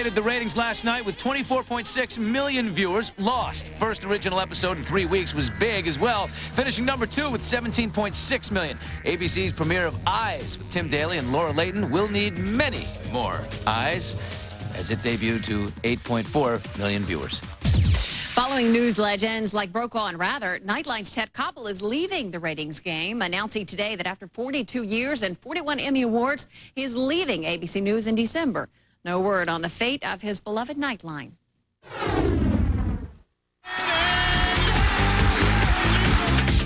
dominated the ratings last night with 24.6 million viewers. Lost, first original episode in 3 weeks, was big as well, finishing number 2 with 17.6 million. ABC's premiere of Eyes with Tim Daly and Laura Layton will need many more eyes as it debuted to 8.4 million viewers. Following news legends like Brokaw and Rather, Nightline's Ted Koppel is leaving the ratings game, announcing today that after 42 years and 41 Emmy Awards, he is leaving ABC News in December. No word on the fate of his beloved Nightline.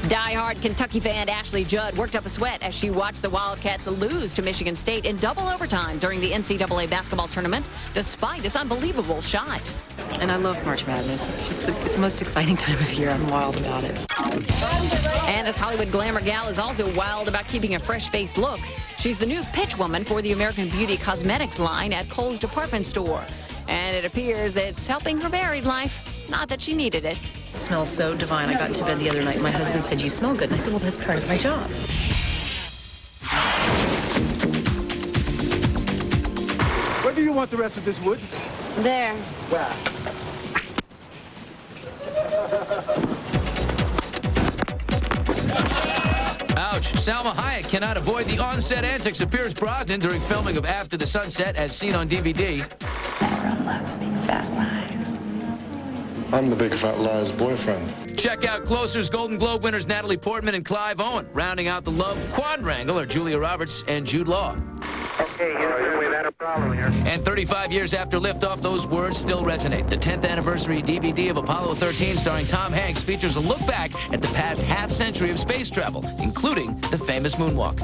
Die-hard Kentucky fan Ashley Judd worked up a sweat as she watched the Wildcats lose to Michigan State in double overtime during the NCAA basketball tournament, despite this unbelievable shot. And I love March Madness. It's the most exciting time of year. I'm wild about it. And this Hollywood glamour gal is also wild about keeping a fresh-faced look. She's the new pitch woman for the American Beauty Cosmetics line at Kohl's department store. And it appears it's helping her married life. Not that she needed it. It smells so divine. I got into bed the other night. My husband said, "You smell good." And I said, "Well, that's part of my job." Where do you want the rest of this wood? There. Where? Ouch. Salma Hayek cannot avoid the on-set antics of Pierce Brosnan during filming of After the Sunset, as seen on DVD. Everyone loves a big fat lie. I'm the big fat liar's boyfriend. Check out Closer's Golden Globe winners Natalie Portman and Clive Owen. Rounding out the love quadrangle are Julia Roberts and Jude Law. Okay, Houston, we've had a problem here. And 35 years after liftoff, those words still resonate. The 10th anniversary DVD of Apollo 13 starring Tom Hanks features a look back at the past half-century of space travel, including the famous moonwalk.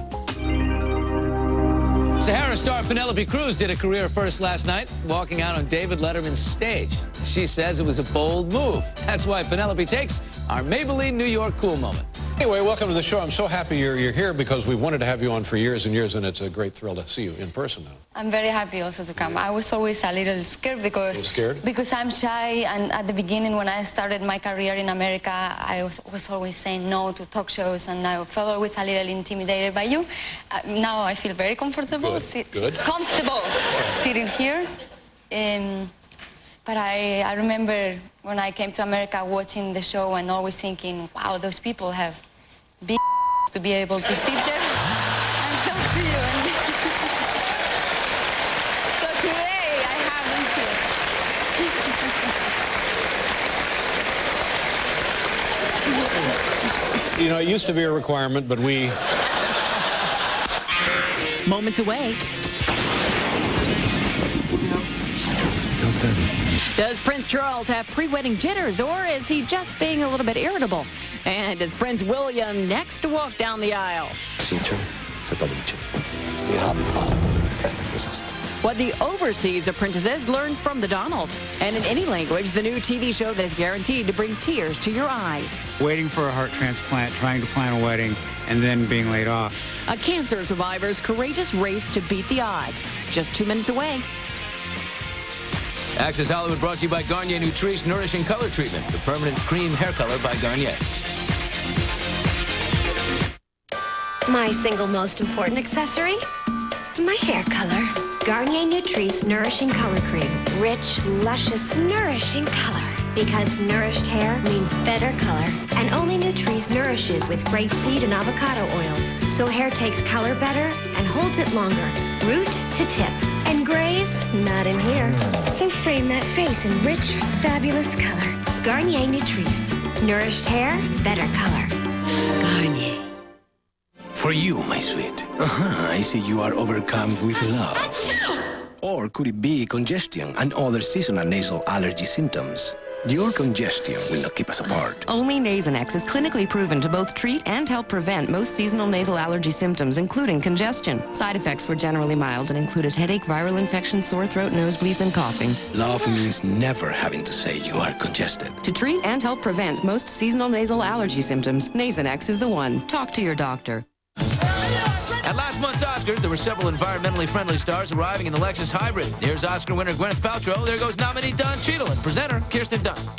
Sahara star Penelope Cruz did a career first last night, walking out on David Letterman's stage. She says it was a bold move. That's why Penelope takes our Maybelline New York cool moment. Anyway, welcome to the show. I'm so happy you're here because we've wanted to have you on for years and years, and it's a great thrill to see you in person now. I'm very happy also to come. I was always a little scared because I'm shy, and at the beginning when I started my career in America, I was always saying no to talk shows, and I felt always a little intimidated by you. Now I feel very comfortable. Good. Comfortable sitting here. But I remember when I came to America watching the show and always thinking, wow, those people have big to be able to sit there and talk to you. So today I have them here. You know, it used to be a requirement, but we... Moments away. Does Prince Charles have pre-wedding jitters, or is he just being a little bit irritable? And is Prince William next to walk down the aisle? What the overseas apprentices learned from the Donald. And in any language, the new TV show that is guaranteed to bring tears to your eyes. Waiting for a heart transplant, trying to plan a wedding, and then being laid off. A cancer survivor's courageous race to beat the odds. Just 2 minutes away. Access Hollywood brought to you by Garnier Nutrice Nourishing Color Treatment, the permanent cream hair color by Garnier. My single most important accessory? My hair color. Garnier Nutrice Nourishing Color Cream. Rich, luscious, nourishing color. Because nourished hair means better color. And only Nutrice nourishes with grapeseed and avocado oils. So hair takes color better and holds it longer. Root to tip. And grays, not in here. So frame that face in rich, fabulous color. Garnier Nutrice. Nourished hair, better color. Garnier. For you, my sweet. I see you are overcome with love. Or could it be congestion and other seasonal nasal allergy symptoms? Your congestion will not keep us apart. Only Nasonex is clinically proven to both treat and help prevent most seasonal nasal allergy symptoms, including congestion. Side effects were generally mild and included headache, viral infection, sore throat, nosebleeds, and coughing. Love means never having to say you are congested. To treat and help prevent most seasonal nasal allergy symptoms, Nasonex is the one. Talk to your doctor. At last month's Oscars, there were several environmentally friendly stars arriving in the Lexus Hybrid. Here's Oscar winner Gwyneth Paltrow. There goes nominee Don Cheadle and presenter Kirsten Dunst.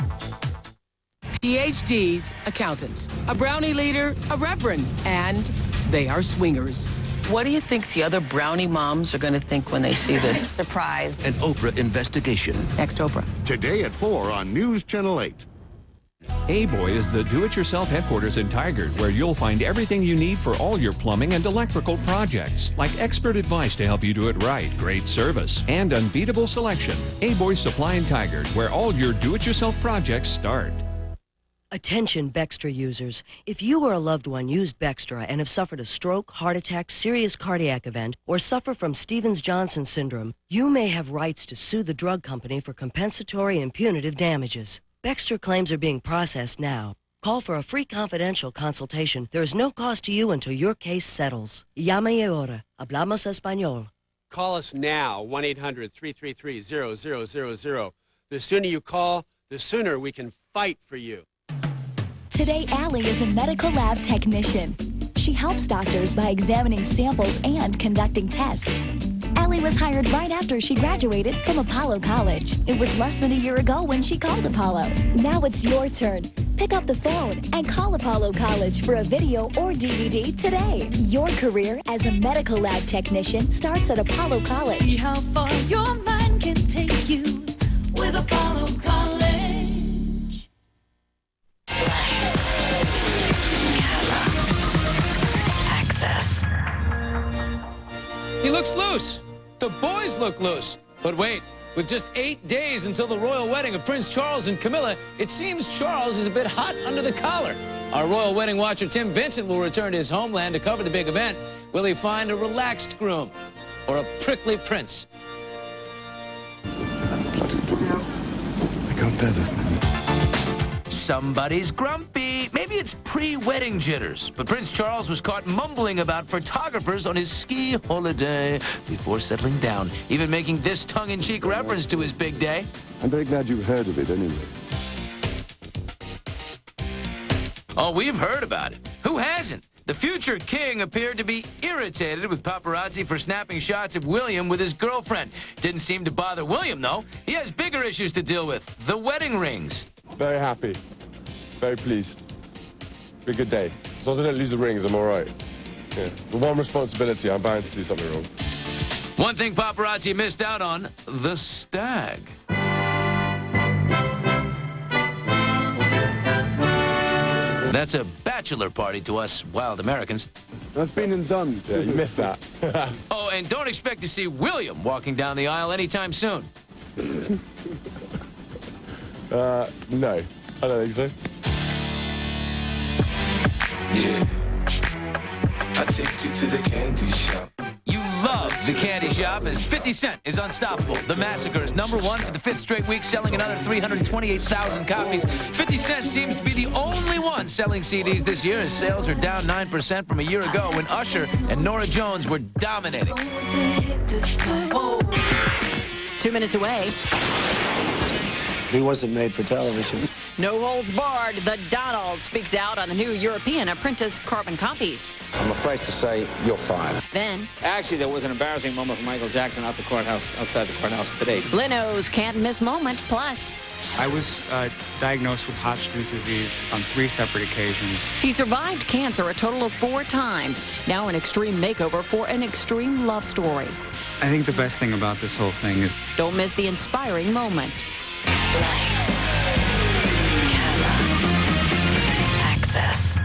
PhDs, accountants, a brownie leader, a reverend, and they are swingers. What do you think the other brownie moms are going to think when they see this? Surprised. An Oprah investigation. Next Oprah. Today at 4 on News Channel 8. A-Boy is the do-it-yourself headquarters in Tigard, where you'll find everything you need for all your plumbing and electrical projects, like expert advice to help you do it right, great service, and unbeatable selection. A-Boy Supply in Tigard, where all your do-it-yourself projects start. Attention Bextra users. If you or a loved one used Bextra and have suffered a stroke, heart attack, serious cardiac event, or suffer from Stevens-Johnson syndrome, you may have rights to sue the drug company for compensatory and punitive damages. Bextra claims are being processed now. Call for a free confidential consultation. There is no cost to you until your case settles. Llame ahora. Hablamos español. Call us now, 1-800-333-0000. The sooner you call, the sooner we can fight for you. Today, Allie is a medical lab technician. She helps doctors by examining samples and conducting tests. Allie was hired right after she graduated from Apollo College. It was less than a year ago when she called Apollo. Now it's your turn. Pick up the phone and call Apollo College for a video or DVD today. Your career as a medical lab technician starts at Apollo College. See how far your mind can take you with Apollo College. Access. He looks loose. The boys look loose. But wait, with just 8 days until the royal wedding of Prince Charles and Camilla, it seems Charles is a bit hot under the collar. Our royal wedding watcher Tim Vincent will return to his homeland to cover the big event. Will he find a relaxed groom or a prickly prince? I got better. Somebody's grumpy. Maybe it's pre-wedding jitters. But Prince Charles was caught mumbling about photographers on his ski holiday before settling down, even making this tongue-in-cheek reference to his big day. I'm very glad you heard of it anyway. Oh, we've heard about it. Who hasn't? The future king appeared to be irritated with paparazzi for snapping shots of William with his girlfriend. Didn't seem to bother William, though. He has bigger issues to deal with. The wedding rings. Very happy. Very pleased. Be a good day. As long as I don't lose the rings, I'm all right. Yeah. With one responsibility, I'm bound to do something wrong. One thing paparazzi missed out on, the stag. That's a bachelor party to us wild Americans. That's been and done. Yeah, you missed that. Oh, and don't expect to see William walking down the aisle anytime soon. No, I don't think so. Yeah, I take you to the candy shop. You love the candy shop as 50 Cent is unstoppable. The Massacre is #1 for the 5th straight week, selling another 328,000 copies. 50 Cent seems to be the only one selling CDs this year, as sales are down 9% from a year ago when Usher and Norah Jones were dominating. 2 minutes away. He wasn't made for television. No holds barred. The Donald speaks out on the new European Apprentice carbon copies. I'm afraid to say you're fired. Then, Actually, there was an embarrassing moment for Michael Jackson outside the courthouse today. Leno's can't miss moment. Plus, I was diagnosed with Hodgkin's disease on 3 separate occasions. he survived cancer a total of 4 times. Now an extreme makeover for an extreme love story. I think the best thing about this whole thing is Don't miss the inspiring moment. Lights, camera, access.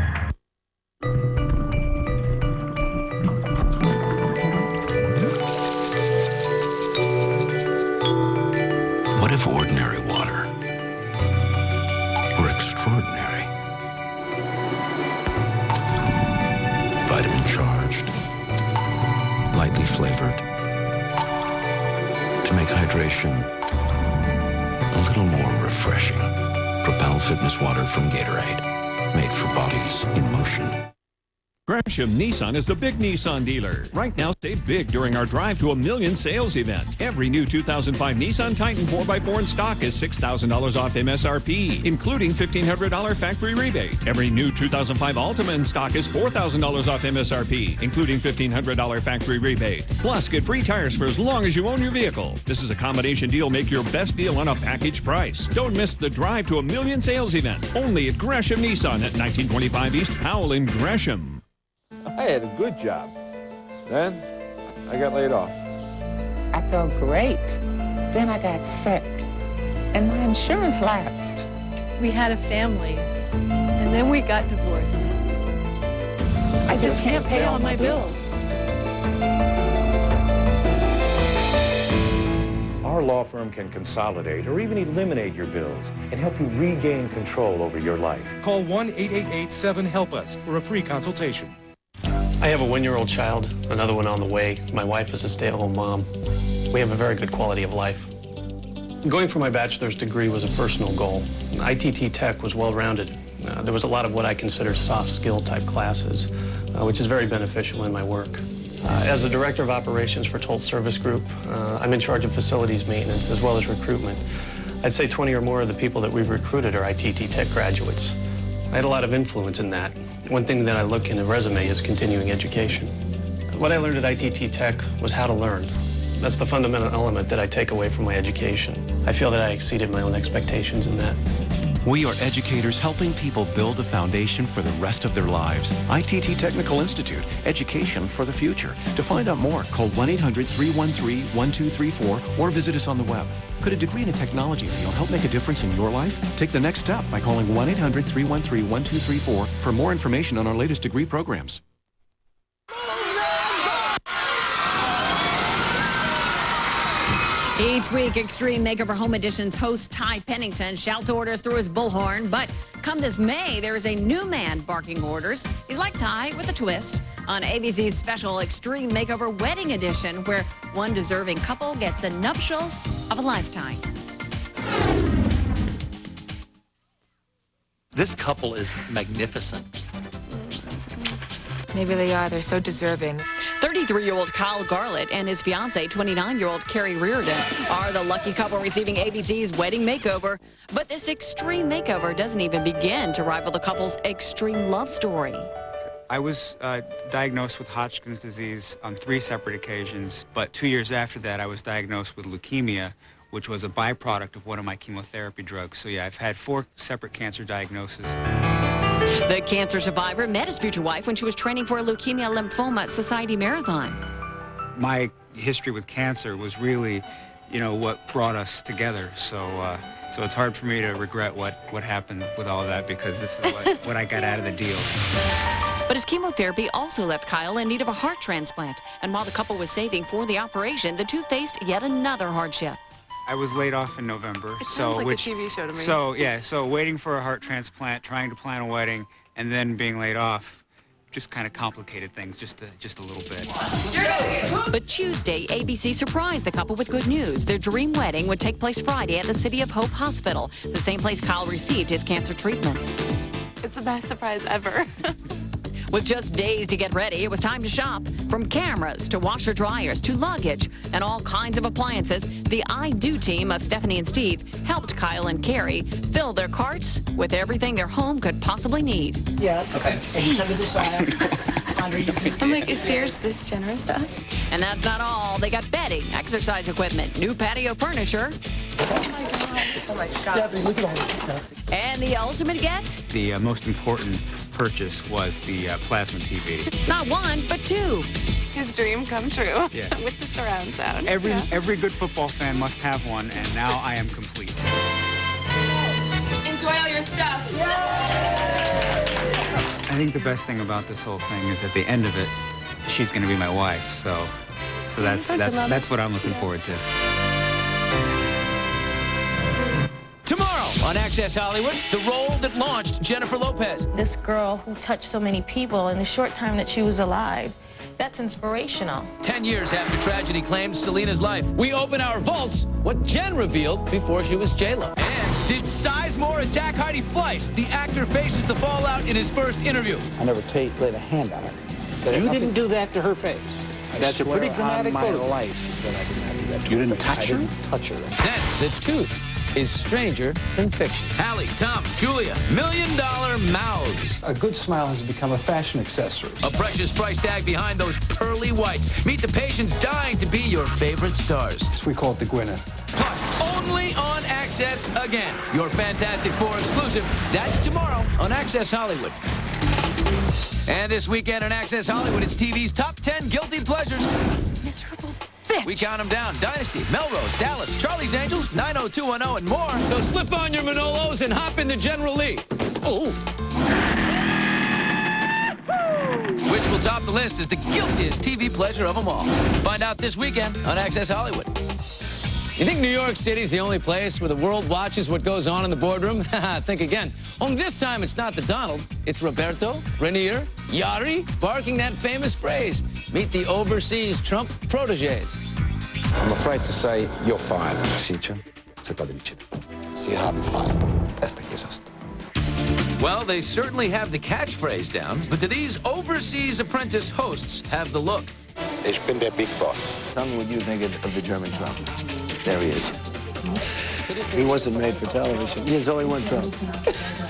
What if ordinary water were extraordinary? Vitamin charged, lightly flavored, to make hydration a little more refreshing. Propel Fitness Water from Gatorade, made for bodies in motion. Gresham Nissan is the big Nissan dealer. Right now, save big during our Drive to a Million sales event. Every new 2005 Nissan Titan 4x4 in stock is $6,000 off MSRP, including $1,500 factory rebate. Every new 2005 Altima in stock is $4,000 off MSRP, including $1,500 factory rebate. Plus, get free tires for as long as you own your vehicle. This is a combination deal. Make your best deal on a package price. Don't miss the Drive to a Million sales event. Only at Gresham Nissan at 1925 East Powell in Gresham. I had a good job. Then, I got laid off. I felt great. Then I got sick, and my insurance lapsed. We had a family, and then we got divorced. I just can't pay all my bills. Our law firm can consolidate or even eliminate your bills and help you regain control over your life. Call 1-888-7-HELP-US for a free consultation. I have a 1-year-old child, another one on the way. My wife is a stay-at-home mom. We have a very good quality of life. Going for my bachelor's degree was a personal goal. ITT Tech was well-rounded. There was a lot of what I consider soft skill type classes, which is very beneficial in my work. As the Director of Operations for Tolt Service Group, I'm in charge of facilities maintenance as well as recruitment. I'd say 20 or more of the people that we've recruited are ITT Tech graduates. I had a lot of influence in that. One thing that I look in a resume is continuing education. What I learned at ITT Tech was how to learn. That's the fundamental element that I take away from my education. I feel that I exceeded my own expectations in that. We are educators helping people build a foundation for the rest of their lives. ITT Technical Institute, education for the future. To find out more, call 1-800-313-1234 or visit us on the web. Could a degree in a technology field help make a difference in your life? Take the next step by calling 1-800-313-1234 for more information on our latest degree programs. Each week, Extreme Makeover Home Edition's host Ty Pennington shouts orders through his bullhorn. But come this May, there is a new man barking orders. He's like Ty with a twist on ABC's special Extreme Makeover Wedding Edition, where one deserving couple gets the nuptials of a lifetime. This couple is magnificent. Maybe they are. They're so deserving. 33-year-old Kyle Garlett and his fiancée, 29-year-old Carrie Reardon, are the lucky couple receiving ABC's wedding makeover. But this extreme makeover doesn't even begin to rival the couple's extreme love story. I was diagnosed with Hodgkin's disease on 3 separate occasions, but 2 years after that, I was diagnosed with leukemia, which was a byproduct of one of my chemotherapy drugs. So yeah, I've had 4 separate cancer diagnoses. The cancer survivor met his future wife when she was training for a Leukemia Lymphoma Society Marathon. My history with cancer was really, you know, what brought us together. So it's hard for me to regret what happened with all of that, because this is what I got out of the deal. But his chemotherapy also left Kyle in need of a heart transplant. And while the couple was saving for the operation, the two faced yet another hardship. I was laid off in November. It sounds like a TV show to me. So waiting for a heart transplant, trying to plan a wedding, and then being laid off just kind of complicated things just a little bit. But Tuesday, ABC surprised the couple with good news. Their dream wedding would take place Friday at the City of Hope Hospital, the same place Kyle received his cancer treatments. It's the best surprise ever. With just days to get ready, it was time to shop. From cameras to washer dryers to luggage and all kinds of appliances, the I Do team of Stephanie and Steve helped Kyle and Carrie fill their carts with everything their home could possibly need. Yes. Okay. I'm like, is Sears this generous to us? And that's not all. They got bedding, exercise equipment, new patio furniture. Oh my God. Oh my God. Stephanie, look at all this stuff. And the ultimate get? The most important purchase was the plasma TV. Not one, but 2. His dream come true. Yes. With the surround sound. Every good football fan must have one, and now I am complete. Enjoy all your stuff. I think the best thing about this whole thing is at the end of it, she's going to be my wife. So that's what I'm looking forward to. Tomorrow on Access Hollywood, the role that launched Jennifer Lopez. This girl who touched so many people in the short time that she was alive, that's inspirational. 10 years after tragedy claimed Selena's life, we open our vaults, what Jen revealed before she was J-Lo. And did Sizemore attack Heidi Fleiss? The actor faces the fallout in his first interview. I never laid a hand on her. You didn't do that to her face. That's a pretty dramatic photo. On my life that I did not do that. You didn't touch her? I didn't touch her. Then the tooth is stranger than fiction. Hallie, Tom, Julia, $1 Million Mouths. A good smile has become a fashion accessory. A precious price tag behind those pearly whites. Meet the patients dying to be your favorite stars. We call it the Gwyneth. Plus, only on Access again. Your Fantastic Four exclusive. That's tomorrow on Access Hollywood. And this weekend on Access Hollywood, it's TV's top 10 guilty pleasures. Miserable bitch. We count them down. Dynasty, Melrose, Dallas, Charlie's Angels, 90210, and more. So slip on your Manolos and hop in the General Lee. Oh. Which will top the list as the guiltiest TV pleasure of them all. Find out this weekend on Access Hollywood. You think New York City's the only place where the world watches what goes on in the boardroom? Think again. Only this time it's not the Donald. It's Roberto, Rainier, Yari, barking that famous phrase. Meet the overseas Trump proteges. I'm afraid to say you're fired, Sicha. Sie haben frei. Beste Geschichte. Well, they certainly have the catchphrase down, but do these overseas apprentice hosts have the look? Ich bin der Big Boss. Tell me what you think of the German Trump. There he is. He wasn't made for television. There's only one Trump.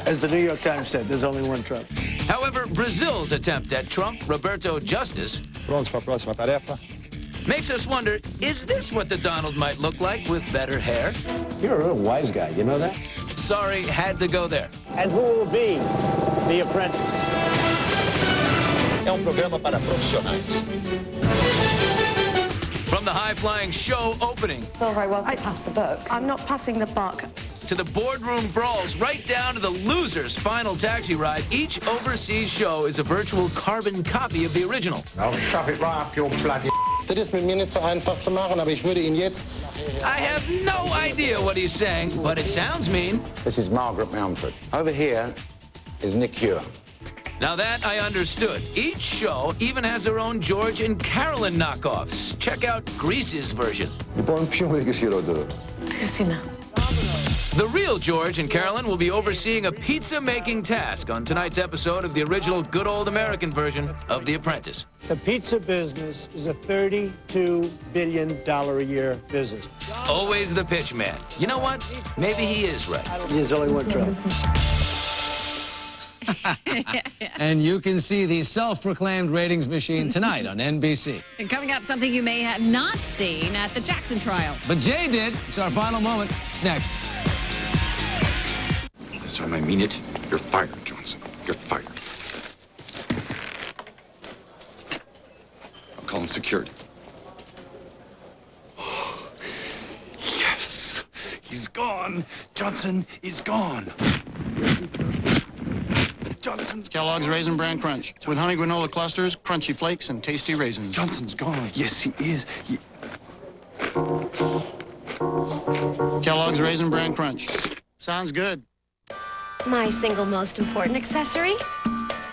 As the New York Times said, there's only one Trump. However, Brazil's attempt at Trump Roberto Justice makes us wonder, is this what the Donald might look like with better hair? You're a real wise guy, you know that? Sorry, had to go there. And who will be the apprentice? É programa para profissionais. From the high-flying show opening It's all right, well, I pass the book. I'm not passing the buck. to the boardroom brawls, right down to the loser's final taxi ride, each overseas show is a virtual carbon copy of the original. I'll shove it right up your bloody... Das ist mit mir nicht so einfach zu machen, aber ich würde ihn jetzt... I have no idea what he's saying, but it sounds mean. This is Margaret Mountford. Over here is Nick Cure. Now that I understood. Each show even has their own George and Carolyn knockoffs. Check out Grease's version. Christina. The real George and Carolyn will be overseeing a pizza-making task on tonight's episode of the original good old American version of The Apprentice. The pizza business is a $32 billion a year business. Always the pitch man. You know what? Maybe he is right. There's only one Trump. And you can see the self-proclaimed ratings machine tonight on NBC. And coming up, something you may have not seen at the Jackson trial. But Jay did. It's our final moment. It's next. This time I mean it. You're fired, Johnson. You're fired. I'm calling security. Yes! He's gone! Johnson is gone! Johnson's Kellogg's Raisin Bran Crunch with honey granola clusters, crunchy flakes, and tasty raisins. Johnson's gone. Yes, he is. Kellogg's Raisin Bran Crunch. Sounds good. My single most important accessory?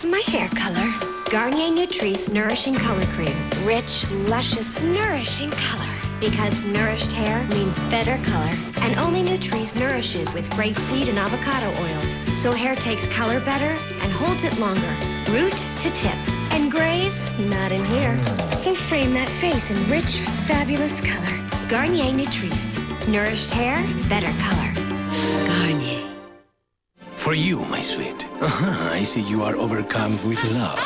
My hair color. Garnier Nutrice Nourishing Color Cream. Rich, luscious, nourishing color. Because nourished hair means better color. And only Nutrice nourishes with grapeseed and avocado oils. So hair takes color better and holds it longer. Root to tip. And grays? Not in here. So frame that face in rich, fabulous color. Garnier Nutrice. Nourished hair, better color. Garnier. For you, my sweet. I see you are overcome with love.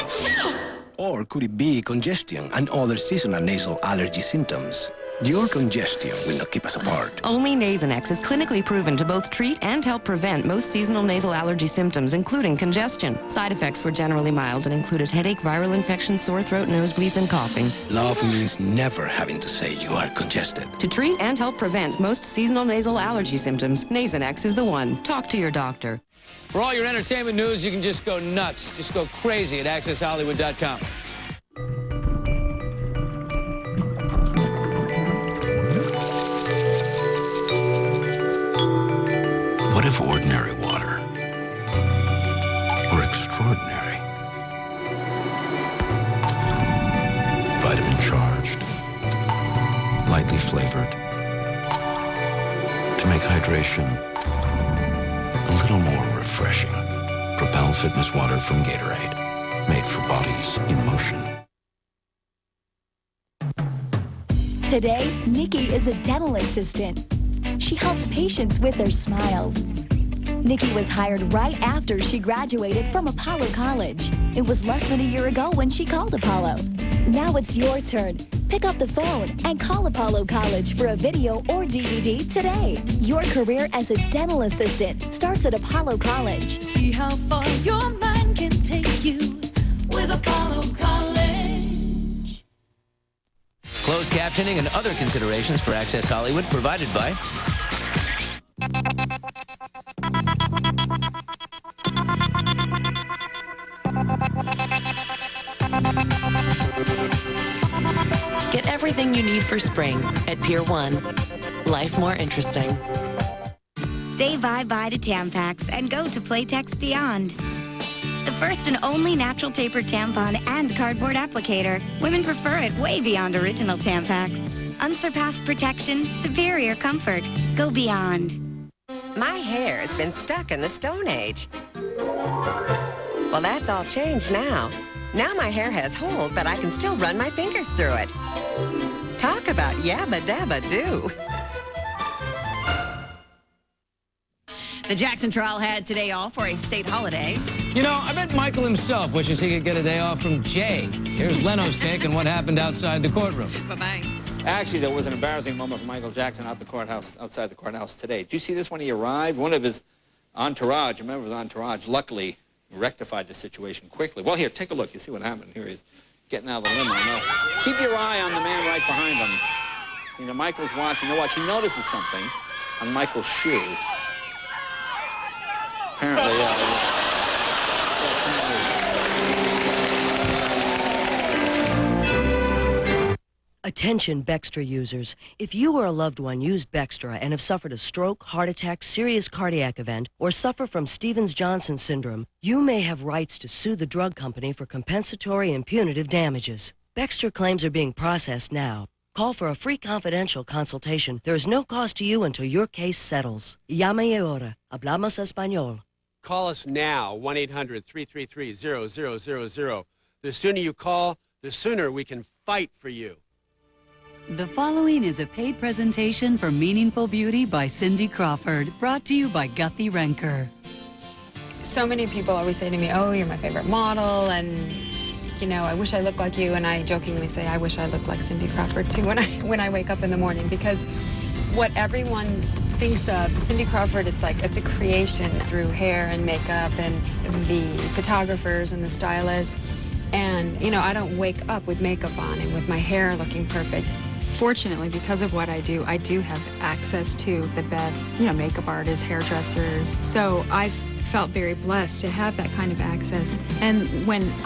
Or could it be congestion and other seasonal nasal allergy symptoms? Your congestion will not keep us apart. Only Nasonex is clinically proven to both treat and help prevent most seasonal nasal allergy symptoms, including congestion. Side effects were generally mild and included headache, viral infection, sore throat, nosebleeds, and coughing. Love means never having to say you are congested. To treat and help prevent most seasonal nasal allergy symptoms, Nasonex is the one. Talk to your doctor. For all your entertainment news, you can just go nuts. Just go crazy at AccessHollywood.com. What if ordinary water were extraordinary? Vitamin charged, lightly flavored, to make hydration a little more refreshing. Propel Fitness Water from Gatorade, made for bodies in motion. Today, Nikki is a dental assistant. She helps patients with their smiles. Nikki was hired right after she graduated from Apollo College. It was less than a year ago when she called Apollo. Now it's your turn. Pick up the phone and call Apollo College for a video or DVD today. Your career as a dental assistant starts at Apollo College. See how far your mind can take you with with Apollo College. Closed captioning and other considerations for Access Hollywood provided by... Get everything you need for spring at Pier 1. Life more interesting. Say bye-bye to Tampax and go to Playtex Beyond. The first and only natural tapered tampon and cardboard applicator. Women prefer it way beyond original Tampax. Unsurpassed protection, superior comfort. Go beyond. My hair's been stuck in the Stone Age. Well, that's all changed now. Now my hair has hold, but I can still run my fingers through it. Talk about yabba dabba do. The Jackson trial had today off for a state holiday. You know, I bet Michael himself wishes he could get a day off from Jay. Here's Leno's take on what happened outside the courtroom. Bye-bye. Actually, there was an embarrassing moment for Michael Jackson outside the courthouse today. Did you see this when he arrived? One of his entourage, a member of his entourage, luckily rectified the situation quickly. Well, here, take a look. You see what happened. Here he is getting out of the limo. Now, keep your eye on the man right behind him. So, you know, Michael's watching. Now watch, he notices something on Michael's shoe. Apparently, Attention Bextra users. If you or a loved one used Bextra and have suffered a stroke, heart attack, serious cardiac event, or suffer from Stevens-Johnson syndrome, you may have rights to sue the drug company for compensatory and punitive damages. Bextra claims are being processed now. Call for a free confidential consultation. There is no cost to you until your case settles. Llame ahora. Hablamos español. Call us now, 1-800-333-0000. The sooner you call, the sooner we can fight for you. The following is a paid presentation for Meaningful Beauty by Cindy Crawford, brought to you by Guthy Renker. So many people always say to me, oh, you're my favorite model, and, you know, I wish I looked like you, and I jokingly say, I wish I looked like Cindy Crawford, too, when I wake up in the morning, because what everyone thinks of Cindy Crawford, it's a creation through hair and makeup and the photographers and the stylists. And, you know, I don't wake up with makeup on and with my hair looking perfect. Fortunately, because of what I do have access to the best, you know, makeup artists, hairdressers. So I've felt very blessed to have that kind of access. And when I